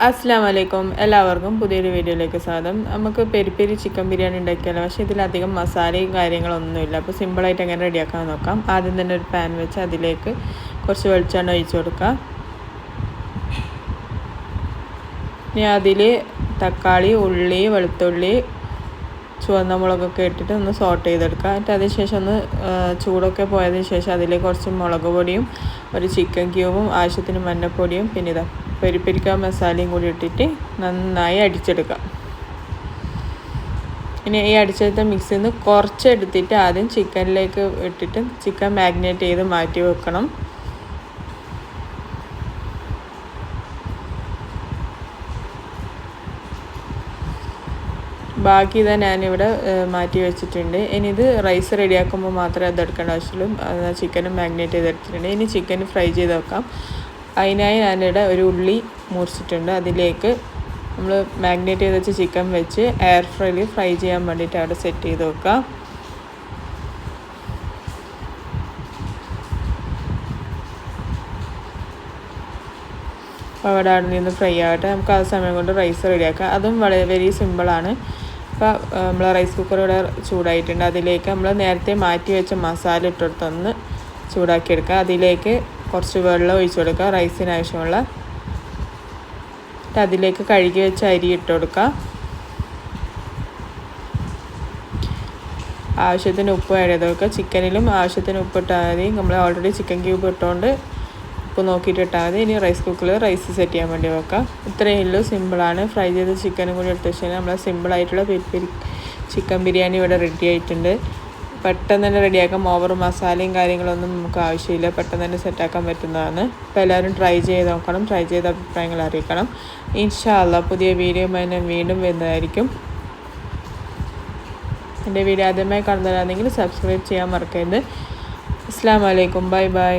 അസ്സലാമലൈക്കും എല്ലാവർക്കും പുതിയൊരു വീഡിയോയിലേക്ക് സ്വാഗതം. നമുക്ക് പെരി ചിക്കൻ ബിരിയാണി ഉണ്ടാക്കിയാലോ, പക്ഷേ ഇതിലധികം മസാലയും കാര്യങ്ങളൊന്നുമില്ല. അപ്പോൾ സിമ്പിളായിട്ട് എങ്ങനെ റെഡിയാക്കാൻ നോക്കാം. ആദ്യം തന്നെ ഒരു പാൻ വെച്ച് അതിലേക്ക് കുറച്ച് വെളിച്ചെണ്ണ ഒഴിച്ച് കൊടുക്കുക. ഇനി അതിൽ തക്കാളി, ഉള്ളി, വെളുത്തുള്ളി, ചുവന്ന മുളകൊക്കെ ഇട്ടിട്ട് ഒന്ന് സോട്ട് ചെയ്തെടുക്കുക. എന്നിട്ട് അതിനുശേഷം ഒന്ന് ചൂടൊക്കെ പോയതിന് ശേഷം അതിലേക്ക് കുറച്ച് മുളക് പൊടിയും ഒരു ചിക്കൻ ക്യൂബും ആവശ്യത്തിന് മഞ്ഞൾപ്പൊടിയും പിന്നെ ഇതാ പെരിക്ക മസാലയും കൂടി ഇട്ടിട്ട് നന്നായി അടിച്ചെടുക്കാം. ഇനി ഈ അടിച്ചെടുത്ത മിക്സിയിൽ നിന്ന് കുറച്ച് എടുത്തിട്ട് ആദ്യം ചിക്കനിലേക്ക് ഇട്ടിട്ട് ചിക്കൻ മാഗ്നേറ്റ് ചെയ്ത് മാറ്റി വെക്കണം. ബാക്കി ഇതാ ഞാനിവിടെ മാറ്റി വെച്ചിട്ടുണ്ട്. ഇനി ഇത് റൈസ് റെഡിയാക്കുമ്പോൾ മാത്രമേ അതെടുക്കേണ്ട ആവശ്യമുള്ളൂ. ചിക്കനും മാഗ്നേറ്റ് ചെയ്തെടുത്തിട്ടുണ്ട്. ഇനി ചിക്കൻ ഫ്രൈ ചെയ്ത് വെക്കാം. അതിനായി ഞാനിവിടെ ഒരു ഉള്ളി മുറിച്ചിട്ടുണ്ട്. അതിലേക്ക് നമ്മൾ മാഗ്നേറ്റ് ചെയ്ത് വെച്ച് ചിക്കൻ വെച്ച് എയർ ഫ്രൈ ചെയ്യാൻ വേണ്ടിയിട്ട് അവിടെ സെറ്റ് ചെയ്ത് വെക്കാം. അപ്പോൾ അവിടെ നിന്ന് ഫ്രൈ ആകട്ടെ. നമുക്ക് ആ സമയം കൊണ്ട് റൈസ് റെഡിയാക്കാം. അതും വളരെ വെരി സിമ്പിളാണ്. അപ്പോൾ നമ്മൾ റൈസ് കുക്കർ ഇവിടെ ചൂടായിട്ടുണ്ട്. അതിലേക്ക് നമ്മൾ നേരത്തെ മാറ്റി വെച്ച മസാല ഇട്ടെടുത്തൊന്ന് ചൂടാക്കിയെടുക്കുക. അതിലേക്ക് കുറച്ച് വെള്ളം ഒഴിച്ച് കൊടുക്കുക, റൈസിന് ആവശ്യമുള്ള. അതിലേക്ക് കഴുകി വെച്ച അരി ഇട്ട് കൊടുക്കുക. ആവശ്യത്തിന് ഉപ്പ് ആഡ് ചെയ്ത് കൊടുക്കുക. ചിക്കനിലും ആവശ്യത്തിന് ഉപ്പ് ഇട്ടാൽ മതി. നമ്മൾ ഓൾറെഡി ചിക്കൻ ക്യൂബ് ഇട്ടുകൊണ്ട് ഉപ്പ് നോക്കിയിട്ട് ഇട്ടാൽ മതി. ഇനി റൈസ് കുക്കറിൽ റൈസ് സെറ്റ് ചെയ്യാൻ വേണ്ടി വെക്കാം. ഇത്രയേ ഉള്ളൂ, സിമ്പിളാണ്. ഫ്രൈ ചെയ്ത ചിക്കനും കൂടി എടുത്ത് വെച്ചാൽ നമ്മൾ സിമ്പിളായിട്ടുള്ള ചിക്കൻ ബിരിയാണി ഇവിടെ റെഡി ആയിട്ടുണ്ട്. പെട്ടെന്ന് തന്നെ റെഡിയാക്കാം. ഓവർ മസാലയും കാര്യങ്ങളൊന്നും നമുക്ക് ആവശ്യമില്ല. പെട്ടെന്ന് തന്നെ സെറ്റാക്കാൻ പറ്റുന്നതാണ്. അപ്പോൾ എല്ലാവരും ട്രൈ ചെയ്ത് നോക്കണം. ട്രൈ ചെയ്ത അഭിപ്രായങ്ങൾ അറിയിക്കണം. ഇൻഷാ അല്ലാഹ് പുതിയ വീഡിയോയുമായി ഞാൻ വീണ്ടും വരുന്നതായിരിക്കും. എൻ്റെ വീഡിയോ ആദ്യമായി കാണുന്നതാണെങ്കിൽ സബ്സ്ക്രൈബ് ചെയ്യാൻ മറക്കരുത്. അസ്സലാമു അലൈക്കും. Bye bye.